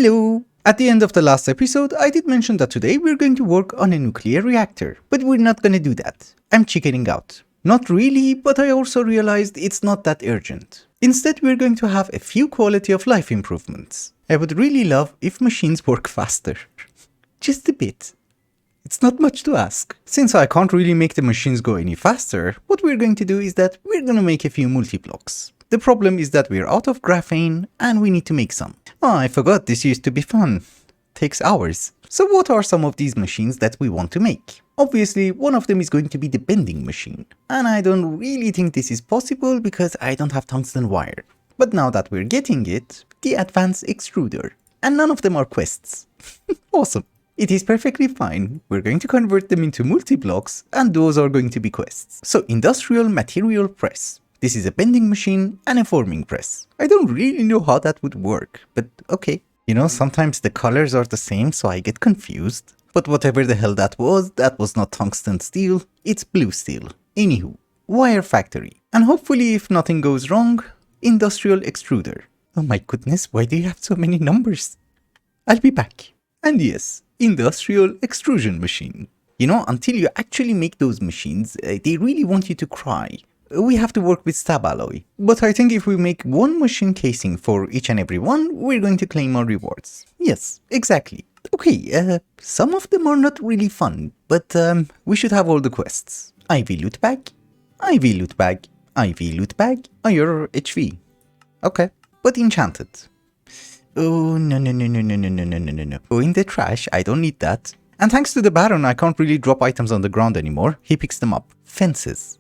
Hello! At the end of the last episode, I did mention that today we're going to work on a nuclear reactor, but we're not gonna do that. I'm chickening out. Not really, but I also realized it's not that urgent. Instead, we're going to have a few quality of life improvements. I would really love if machines work faster. Just a bit. It's not much to ask. Since I can't really make the machines go any faster, what we're going to do is that we're gonna make a few multiblocks. The problem is that we're out of graphene and we need to make some. Oh, I forgot this used to be fun. Takes hours. So what are some of these machines that we want to make? Obviously, one of them is going to be the bending machine. And I don't really think this is possible because I don't have tungsten wire. But now that we're getting it, the advanced extruder. And none of them are quests. Awesome. It is perfectly fine. We're going to convert them into multi-blocks and those are going to be quests. So industrial material press. This is a bending machine and a forming press. I don't really know how that would work, but okay. You know, sometimes the colors are the same, so I get confused. But whatever the hell that was not tungsten steel, it's blue steel. Anywho, wire factory. And hopefully if nothing goes wrong, industrial extruder. Oh my goodness, why do you have so many numbers? I'll be back. And yes, industrial extrusion machine. You know, until you actually make those machines, they really want you to cry. We have to work with stab alloy. But I think if we make one machine casing for each and every one, we're going to claim our rewards. Yes, exactly. Okay, some of them are not really fun, but we should have all the quests. IV loot bag, IV loot bag, IV loot bag, your HV. Okay, but enchanted. Oh, no. Oh, in the trash, I don't need that. And thanks to the Baron, I can't really drop items on the ground anymore. He picks them up. Fences.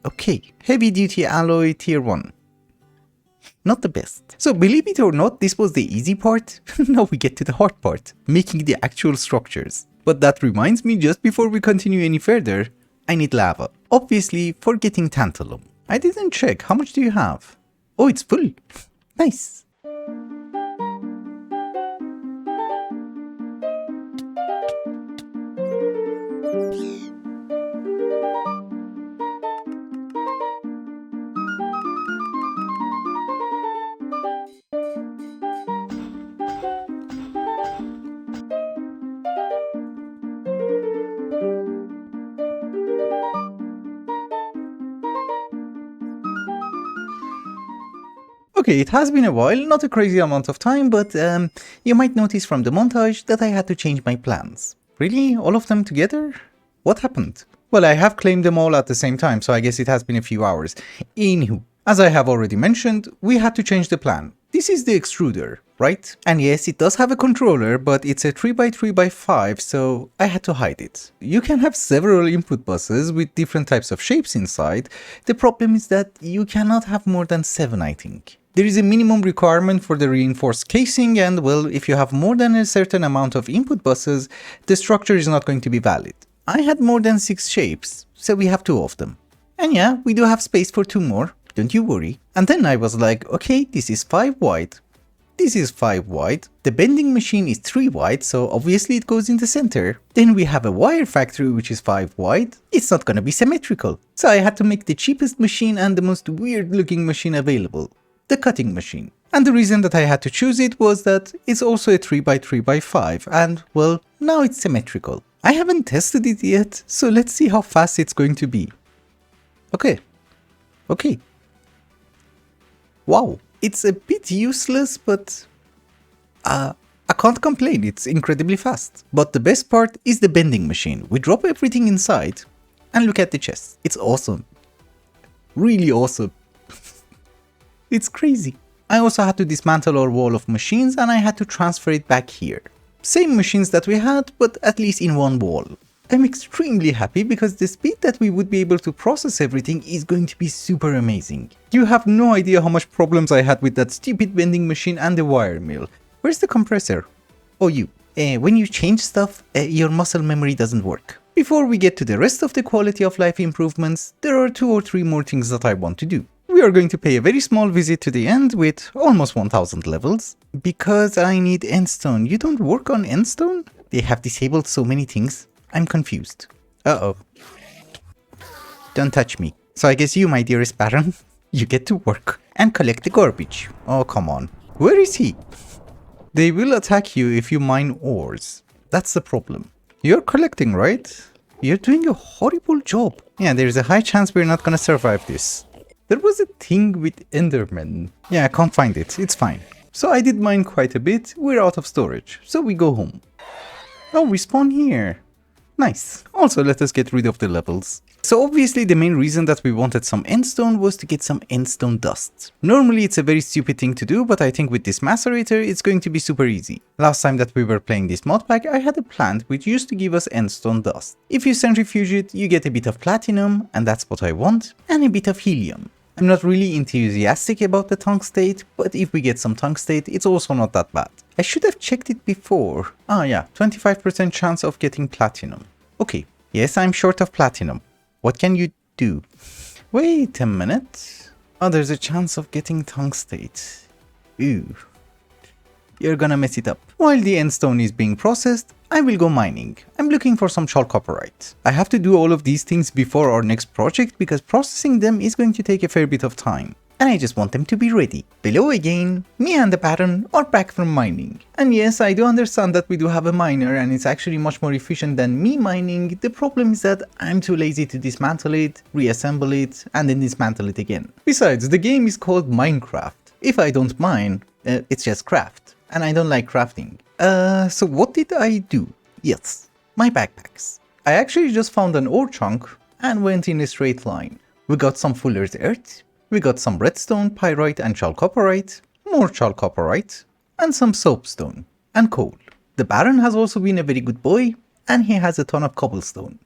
Okay, heavy duty alloy tier 1. Not the best. So believe it or not, this was the easy part. Now we get to the hard part, making the actual structures. But that reminds me, just before we continue any further, I need lava. Obviously for getting tantalum. I didn't check, how much do you have? Oh, it's full. Nice. Okay, it has been a while, not a crazy amount of time, but you might notice from the montage that I had to change my plans. Really? All of them together? What happened? Well, I have claimed them all at the same time, so I guess it has been a few hours. Anywho, as I have already mentioned, we had to change the plan. This is the extruder, right? And yes, it does have a controller, but it's a 3x3x5, so I had to hide it. You can have several input buses with different types of shapes inside. The problem is that you cannot have more than 7, I think. There is a minimum requirement for the reinforced casing and, well, if you have more than a certain amount of input buses, the structure is not going to be valid. I had more than 6 shapes, so we have 2 of them. And yeah, we do have space for 2 more, don't you worry. And then I was like, okay, this is 5 wide. This is 5 wide. The bending machine is 3 wide, so obviously it goes in the center. Then we have a wire factory which is 5 wide. It's not gonna be symmetrical. So I had to make the cheapest machine and the most weird looking machine available. The cutting machine. And the reason that I had to choose it was that it's also a 3x3x5 and, well, now it's symmetrical. I haven't tested it yet, so let's see how fast it's going to be. Okay. Wow, it's a bit useless, but I can't complain, it's incredibly fast. But the best part is the bending machine. We drop everything inside and look at the chest. It's awesome. Really awesome. It's crazy. I also had to dismantle our wall of machines and I had to transfer it back here. Same machines that we had, but at least in one wall. I'm extremely happy because the speed that we would be able to process everything is going to be super amazing. You have no idea how much problems I had with that stupid bending machine and the wire mill. Where's the compressor? Oh, you. When you change stuff, your muscle memory doesn't work. Before we get to the rest of the quality of life improvements, there are 2 or 3 more things that I want to do. We are going to pay a very small visit to the end with almost 1000 levels. Because I need endstone. You don't work on endstone? They have disabled so many things. I'm confused. Uh-oh. Don't touch me. So I guess you, my dearest Baron, you get to work and collect the garbage. Oh, come on. Where is he? They will attack you if you mine ores. That's the problem. You're collecting, right? You're doing a horrible job. Yeah, there's a high chance we're not gonna survive this. There was a thing with Endermen. Yeah, I can't find it. It's fine. So I did mine quite a bit. We're out of storage. So we go home. Oh, we spawn here. Nice. Also, let us get rid of the levels. So obviously the main reason that we wanted some endstone was to get some endstone dust. Normally it's a very stupid thing to do, but I think with this macerator it's going to be super easy. Last time that we were playing this mod pack, I had a plant which used to give us endstone dust. If you centrifuge it, you get a bit of platinum, and that's what I want, and a bit of helium. I'm not really enthusiastic about the tungstate, but if we get some tungstate, it's also not that bad. I should have checked it before. Ah yeah, 25% chance of getting platinum. Okay, yes, I'm short of platinum. What can you do? Wait a minute. Oh, there's a chance of getting tungstate. Ooh. You're gonna mess it up. While the endstone is being processed, I will go mining. I'm looking for some chalcopyrite. I have to do all of these things before our next project because processing them is going to take a fair bit of time. And I just want them to be ready. Below again, me and the Baron are back from mining. And yes, I do understand that we do have a miner and it's actually much more efficient than me mining. The problem is that I'm too lazy to dismantle it, reassemble it, and then dismantle it again. Besides, the game is called Minecraft. If I don't mine, it's just craft. And I don't like crafting. So what did I do? Yes, my backpacks. I actually just found an ore chunk and went in a straight line. We got some fuller's earth. We got some redstone, pyrite and chalcopyrite, more chalcopyrite, and some soapstone, and coal. The Baron has also been a very good boy, and he has a ton of cobblestone.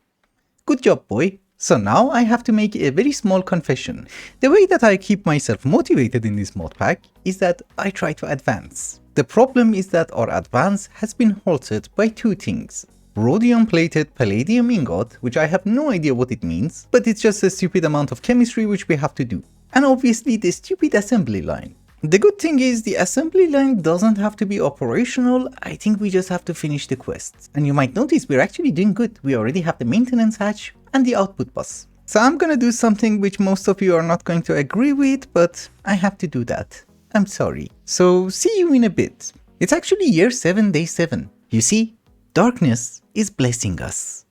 Good job, boy. So now I have to make a very small confession. The way that I keep myself motivated in this mod pack is that I try to advance. The problem is that our advance has been halted by two things. Rhodium plated palladium ingot, which I have no idea what it means, but it's just a stupid amount of chemistry which we have to do. And obviously the stupid assembly line. The good thing is the assembly line doesn't have to be operational, I think we just have to finish the quests. And you might notice we're actually doing good, we already have the maintenance hatch and the output bus. So I'm gonna do something which most of you are not going to agree with, but I have to do that. I'm sorry. So see you in a bit. It's actually year 7, day 7. You see, darkness is blessing us.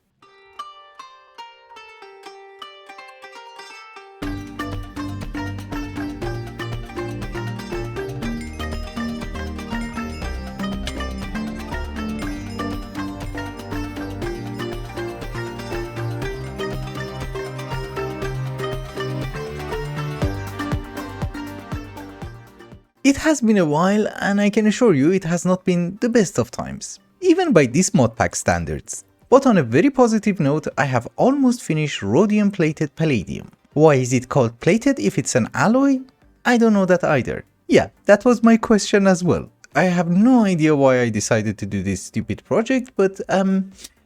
It has been a while and I can assure you it has not been the best of times, even by this modpack standards. But on a very positive note, I have almost finished rhodium plated palladium. Why is it called plated if it's an alloy? I don't know that either. Yeah, that was my question as well. I have no idea why I decided to do this stupid project, but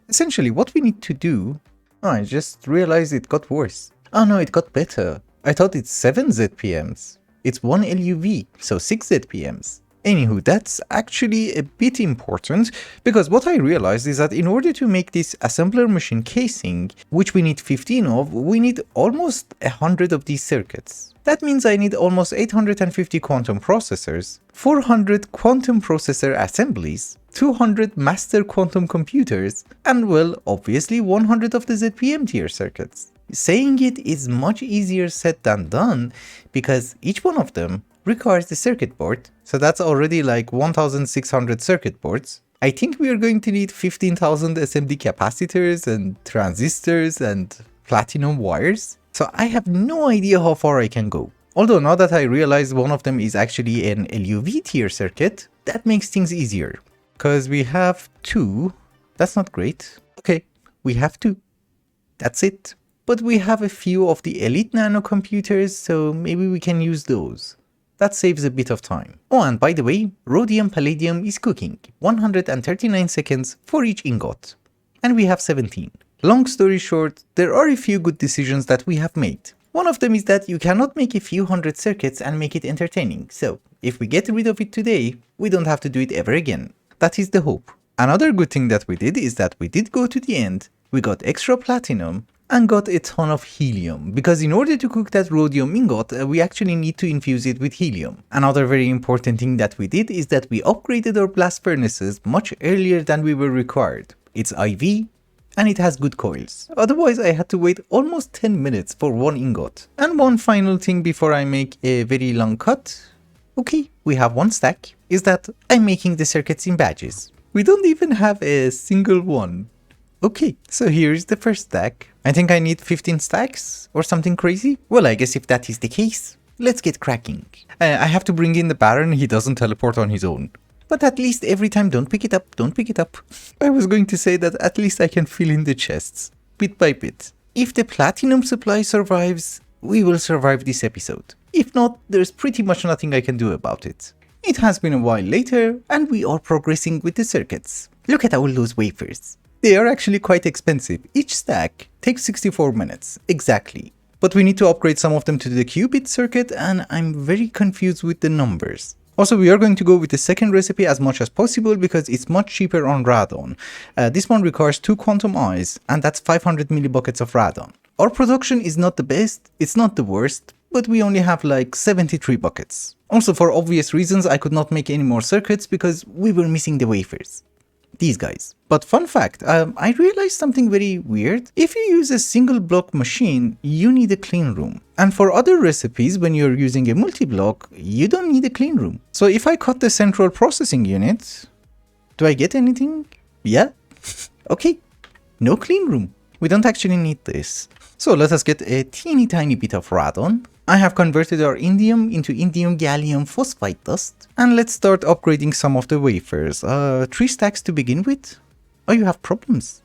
essentially what we need to do... Oh, I just realized it got worse. Oh no, it got better. I thought it's 7 ZPMs. It's 1 LuV, so 6 ZPMs. Anywho, that's actually a bit important, because what I realized is that in order to make this assembler machine casing, which we need 15 of, we need almost 100 of these circuits. That means I need almost 850 quantum processors, 400 quantum processor assemblies, 200 master quantum computers, and well, obviously 100 of the ZPM tier circuits. Saying it is much easier said than done, because each one of them requires the circuit board, so that's already like 1600 circuit boards. I think we are going to need 15,000 SMD capacitors and transistors and platinum wires. So I have no idea how far I can go. Although now that I realize one of them is actually an LuV tier circuit, that makes things easier. Because we have 2, that's not great. Okay, we have 2. That's it. But we have a few of the elite nano computers, so maybe we can use those. That saves a bit of time. Oh, and by the way, rhodium palladium is cooking, 139 seconds for each ingot. And we have 17. Long story short, there are a few good decisions that we have made. One of them is that you cannot make a few hundred circuits and make it entertaining, so if we get rid of it today, we don't have to do it ever again. That is the hope. Another good thing that we did is that we did go to the end, we got extra platinum, and got a ton of helium, because in order to cook that rhodium ingot, we actually need to infuse it with helium. Another very important thing that we did is that we upgraded our blast furnaces much earlier than we were required. It's IV, and it has good coils. Otherwise, I had to wait almost 10 minutes for one ingot. And one final thing before I make a very long cut. Okay, we have one stack, is that I'm making the circuits in batches. We don't even have a single one. Okay, so here's the first stack. I think I need 15 stacks or something crazy. Well, I guess if that is the case, let's get cracking. I have to bring in the Baron, he doesn't teleport on his own. But at least every time, don't pick it up, don't pick it up. I was going to say that at least I can fill in the chests, bit by bit. If the platinum supply survives, we will survive this episode. If not, there's pretty much nothing I can do about it. It has been a while later, and we are progressing with the circuits. Look at all those wafers. They are actually quite expensive. Each stack takes 64 minutes, exactly. But we need to upgrade some of them to the qubit circuit, and I'm very confused with the numbers. Also, we are going to go with the second recipe as much as possible because it's much cheaper on radon. This one requires 2 quantum eyes, and that's 500 millibuckets of radon. Our production is not the best, it's not the worst, but we only have like 73 buckets. Also, for obvious reasons, I could not make any more circuits because we were missing the wafers. These guys. But fun fact, I realized something very weird. If you use a single block machine, you need a clean room. And for other recipes, when you're using a multi-block, you don't need a clean room. So if I cut the central processing unit, do I get anything? Yeah. Okay. No clean room. We don't actually need this. So let us get a teeny tiny bit of radon. I have converted our indium into indium gallium phosphide dust. And let's start upgrading some of the wafers. 3 stacks to begin with. Oh, you have problems.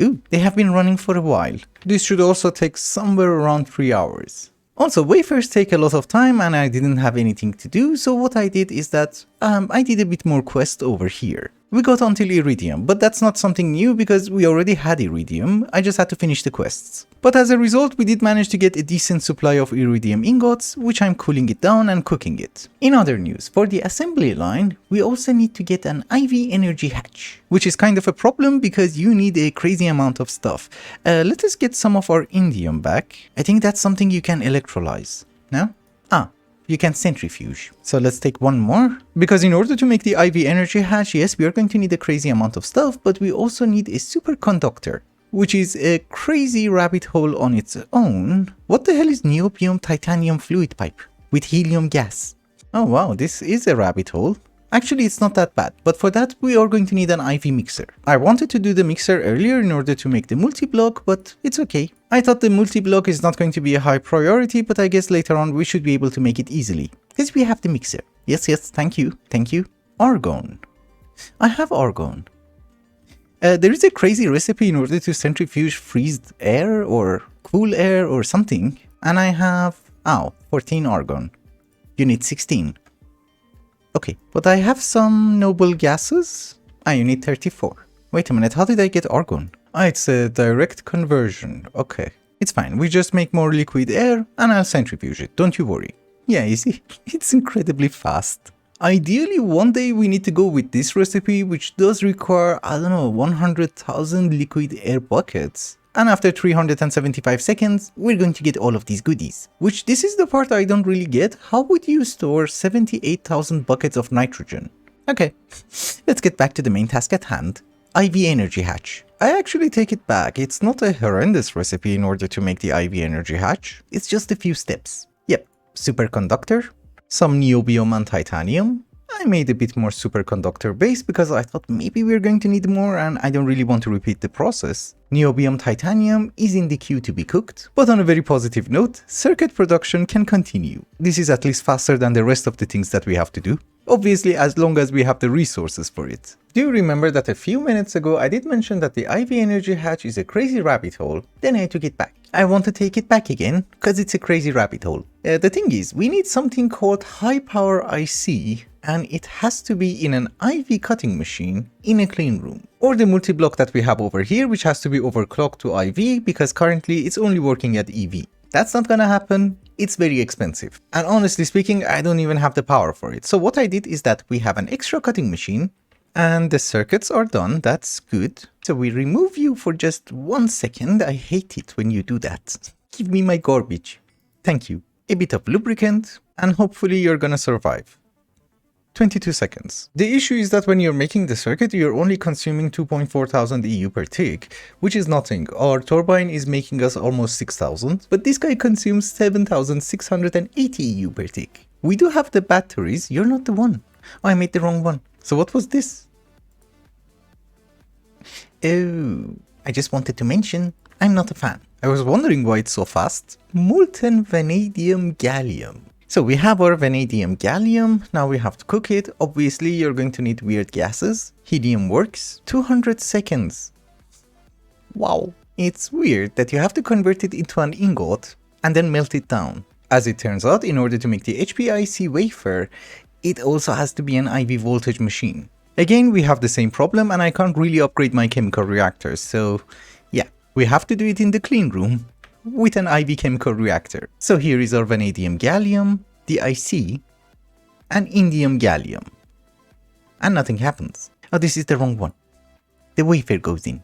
Ooh, they have been running for a while. This should also take somewhere around 3 hours. Also, wafers take a lot of time and I didn't have anything to do, so what I did is that I did a bit more quest over here. We got until iridium, but that's not something new because we already had iridium, I just had to finish the quests. But as a result, we did manage to get a decent supply of iridium ingots, which I'm cooling it down and cooking it. In other news, for the assembly line, we also need to get an IV energy hatch, which is kind of a problem because you need a crazy amount of stuff. Let us get some of our indium back. I think that's something you can electrolyze. No? You can centrifuge. So let's take one more. Because in order to make the IV energy hatch, yes, we are going to need a crazy amount of stuff, but we also need a superconductor, which is a crazy rabbit hole on its own. What the hell is niobium titanium fluid pipe with helium gas? Oh wow, this is a rabbit hole. Actually, it's not that bad, but for that, we are going to need an IV mixer. I wanted to do the mixer earlier in order to make the multi-block, but it's okay. I thought the multi-block is not going to be a high priority, but I guess later on we should be able to make it easily. Because we have the mixer. Yes, thank you. Argon. I have argon. There is a crazy recipe in order to centrifuge freezed air or cool air or something. And I have, 14 argon. You need 16. Okay, but I have some noble gases. You need 34. Wait a minute, how did I get argon? It's a direct conversion. Okay, it's fine. We just make more liquid air and I'll centrifuge it. Don't you worry. Yeah, you see, it's incredibly fast. Ideally, one day we need to go with this recipe, which does require, 100,000 liquid air buckets. And after 375 seconds, we're going to get all of these goodies. Which, this is the part I don't really get. How would you store 78,000 buckets of nitrogen? Okay, let's get back to the main task at hand. IV energy hatch. I actually take it back. It's not a horrendous recipe in order to make the IV energy hatch. It's just a few steps. Yep, superconductor, some niobium and titanium. I made a bit more superconductor base because I thought maybe we're going to need more and I don't really want to repeat the process. Niobium titanium is in the queue to be cooked, but on a very positive note, circuit production can continue. This is at least faster than the rest of the things that we have to do. Obviously, as long as we have the resources for it. Do you remember that a few minutes ago I did mention that the IV energy hatch is a crazy rabbit hole? Then I took it back. I want to take it back again, because it's a crazy rabbit hole. The thing is, we need something called high power IC, and it has to be in an IV cutting machine in a clean room. Or the multi-block that we have over here, which has to be overclocked to IV, because currently it's only working at EV. That's not gonna happen. It's very expensive. And honestly speaking, I don't even have the power for it. So what I did is that we have an extra cutting machine, And the circuits are done, that's good. So we remove you for just 1 second. I hate it when you do that. Give me my garbage. Thank you. A bit of lubricant, and hopefully you're gonna survive. 22 seconds. The issue is that when you're making the circuit, you're only consuming 2,400 EU per tick, which is nothing. Our turbine is making us almost 6,000, but this guy consumes 7,680 EU per tick. We do have the batteries, you're not the one. Oh, I made the wrong one. So what was this? Oh, I just wanted to mention, I'm not a fan. I was wondering why it's so fast. Molten vanadium gallium. So we have our vanadium gallium, now we have to cook it. Obviously you're going to need weird gases. Helium works. 200 seconds. Wow. It's weird that you have to convert it into an ingot and then melt it down. As it turns out, in order to make the HPIC wafer, it also has to be an IV voltage machine. Again, we have the same problem and I can't really upgrade my chemical reactors, so yeah, we have to do it in the clean room with an IV chemical reactor. So here is our vanadium gallium, the IC, and indium gallium. And nothing happens. Oh, this is the wrong one. The wafer goes in.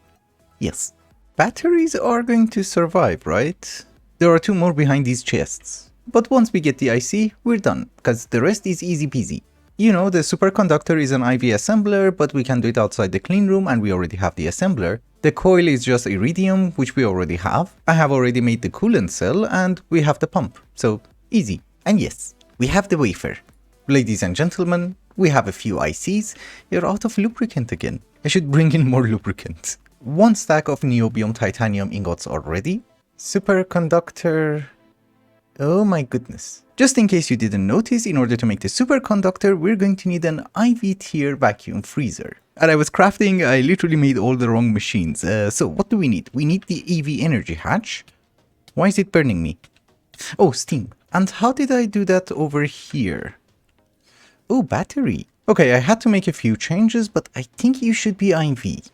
Yes. Batteries are going to survive, right? There are 2 more behind these chests. But once we get the IC, we're done, because the rest is easy peasy. You know, the superconductor is an IV assembler, but we can do it outside the clean room and we already have the assembler. The coil is just iridium, which we already have. I have already made the coolant cell and we have the pump. So easy. And yes, we have the wafer. Ladies and gentlemen, we have a few ICs. You're out of lubricant again. I should bring in more lubricant. 1 stack of niobium titanium ingots are ready. Superconductor. Oh my goodness. Just in case you didn't notice, in order to make the superconductor, we're going to need an IV tier vacuum freezer. And I was crafting, I literally made all the wrong machines. So what do we need? We need the EV energy hatch. Why is it burning me? Oh, steam. And how did I do that over here? Oh, battery. Okay, I had to make a few changes, but I think you should be IV.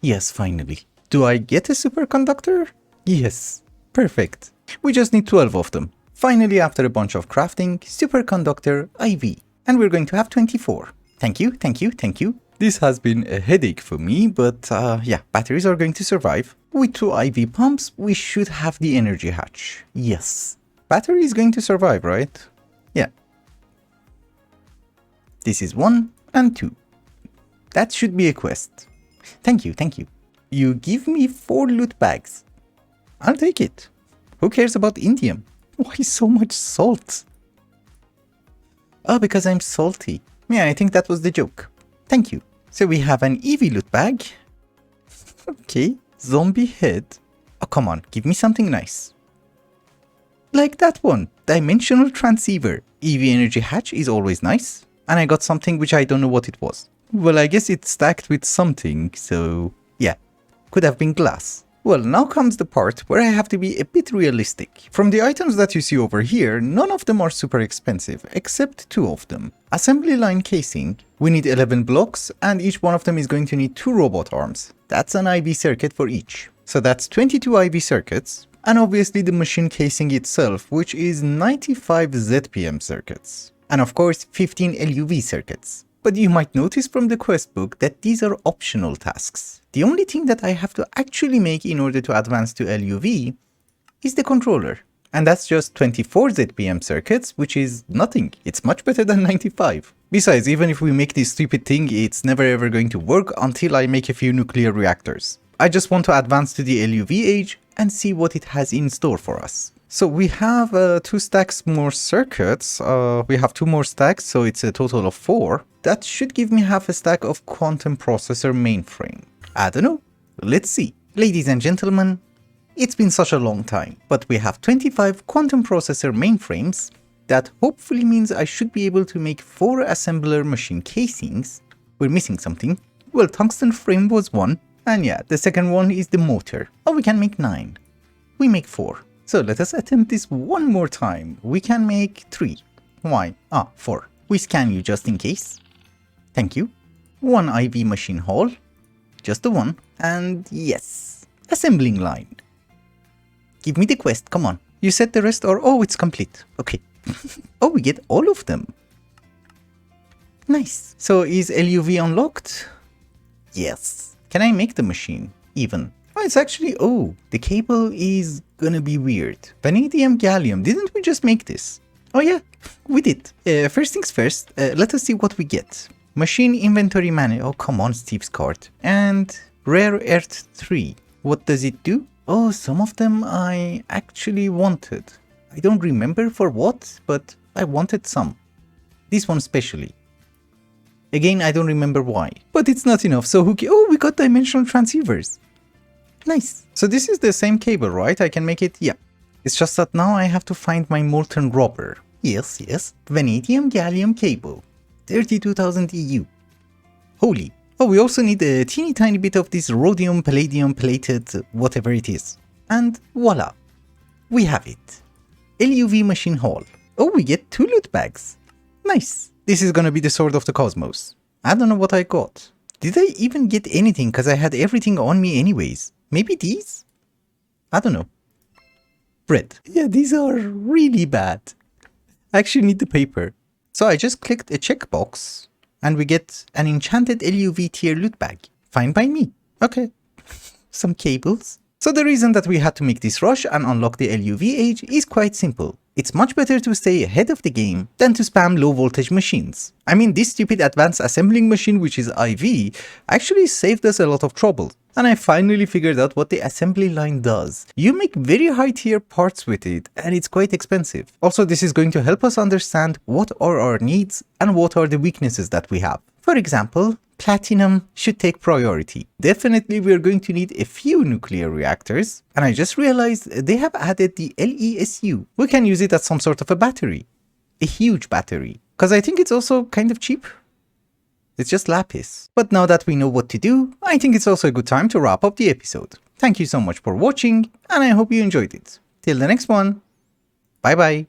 Yes, finally. Do I get a superconductor? Yes. Perfect. We just need 12 of them. Finally, after a bunch of crafting, superconductor IV. And we're going to have 24. Thank you, thank you, thank you. This has been a headache for me, but yeah, batteries are going to survive. With 2 IV pumps, we should have the energy hatch. Yes. Battery is going to survive, right? Yeah. This is 1 and 2. That should be a quest. Thank you, thank you. You give me 4 loot bags. I'll take it. Who cares about indium? Why so much salt? Oh, because I'm salty. Yeah, I think that was the joke. Thank you. So we have an EV loot bag. Okay. Zombie head. Oh, come on. Give me something nice. Like that one. Dimensional transceiver. EV energy hatch is always nice. And I got something which I don't know what it was. Well, I guess it's stacked with something, so yeah. Could have been glass. Well, now comes the part where I have to be a bit realistic. From the items that you see over here, none of them are super expensive, except 2 of them. Assembly line casing. We need 11 blocks, and each one of them is going to need 2 robot arms. That's an IV circuit for each. So that's 22 IV circuits, and obviously the machine casing itself, which is 95 ZPM circuits. And of course, 15 LuV circuits. But you might notice from the quest book that these are optional tasks. The only thing that I have to actually make in order to advance to LuV is the controller. And that's just 24 ZPM circuits, which is nothing. It's much better than 95. Besides, even if we make this stupid thing, it's never ever going to work until I make a few nuclear reactors. I just want to advance to the LuV age and see what it has in store for us. So we have 2 stacks more circuits. We have 2 more stacks, so it's a total of 4. That should give me half a stack of quantum processor mainframe. I don't know. Let's see. Ladies and gentlemen, it's been such a long time, but we have 25 quantum processor mainframes. That hopefully means I should be able to make 4 assembler machine casings. We're missing something. Well, tungsten frame was 1. And yeah, the second one is the motor. Oh, we can make 9. We make 4. So let us attempt this one more time. We can make 3. Why? 4. We scan you just in case. Thank you. 1 IV machine hall. Just the 1. And yes. Assembling line. Give me the quest, come on. You said the rest are... Oh, it's complete. Okay. Oh, we get all of them. Nice. So is LuV unlocked? Yes. Can I make the machine? Even. Oh, it's actually, oh, the cable is gonna be weird. Vanadium, gallium, didn't we just make this? Oh yeah, we did. First things first, let us see what we get. Machine inventory manual, oh come on Steve's card. And rare earth 3. What does it do? Oh, some of them I actually wanted. I don't remember for what, but I wanted some. This one especially. Again, I don't remember why. But it's not enough, so oh, we got dimensional transceivers. Nice. So this is the same cable, right? I can make it, yeah. It's just that now I have to find my molten rubber. Yes, yes. Vanadium gallium cable. 32,000 EU. Holy. Oh, we also need a teeny tiny bit of this rhodium palladium plated whatever it is. And voila. We have it. LuV machine hall. Oh, we get 2 loot bags. Nice. This is gonna be the sword of the cosmos. I don't know what I got. Did I even get anything because I had everything on me anyways? Maybe these? I don't know. Bread. Yeah, these are really bad. I actually need the paper. So I just clicked a checkbox and we get an enchanted LuV tier loot bag. Fine by me. Okay. Some cables. So the reason that we had to make this rush and unlock the LuV age is quite simple. It's much better to stay ahead of the game than to spam low voltage machines. I mean, this stupid advanced assembling machine, which is IV, actually saved us a lot of trouble. And I finally figured out what the assembly line does. You make very high tier parts with it and it's quite expensive. Also, this is going to help us understand what are our needs and what are the weaknesses that we have. For example, platinum should take priority. Definitely we're going to need a few nuclear reactors. And I just realized they have added the LESU. We can use it as some sort of a battery. A huge battery. Because I think it's also kind of cheap. It's just lapis. But now that we know what to do, I think it's also a good time to wrap up the episode. Thank you so much for watching, and I hope you enjoyed it. Till the next one, bye bye.